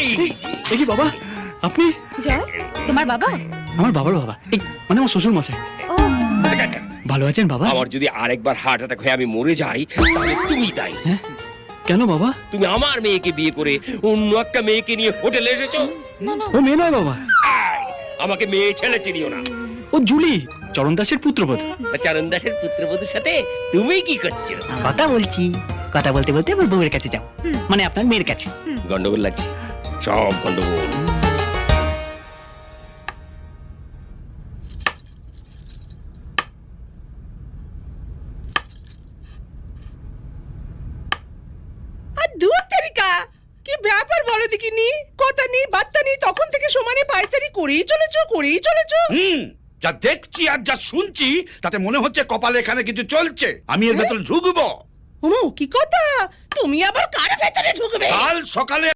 এই কি বাবা, আপনি? জয়, তোমার বাবা? আমার বাবার বাবা, এই মানে আমার শ্বশুর মশাই। ও, ভালো আছেন বাবা? আমার যদি আরেকবার হার্ট অ্যাটাক হয়ে আমি মরে যাই তাহলে তুমি দায়ী। হ্যাঁ? কেন বাবা? তুমি আমার মেয়েকে বিয়ে করে অন্য একটা মেয়েকে নিয়ে হোটেলে এসেছো। ও মেয়ে নয় বাবা, আমাকে মেয়ে ছেলে চিনিও না। ও জুলি, চরণ দাসের পুত্রবধূ। চরণ দাসের পুত্রবধূর সাথে তুমি কি করছো? কথা বলছি, কথা বলতে বলতে আমার বউয়ের কাছে যাও, মানে আপনার মেয়ের কাছে। গন্ডগোল লাগছে, সব গন্ডগোল। আর দূর তারিকা কি ব্যাপার বলো দেখিনি, কথা নেই বার্তা নেই, তখন থেকে সমানে পায়চারি করেই চলেছো। যা দেখছি আর যা শুনছি তাতে মনে হচ্ছে কপালে এখানে কিছু চলছে। আমি এর ভেতরে ঢুকবো। ওমা কি কথা, তুমি আবার কার ভেতরে ঢুকবে? কাল সকালে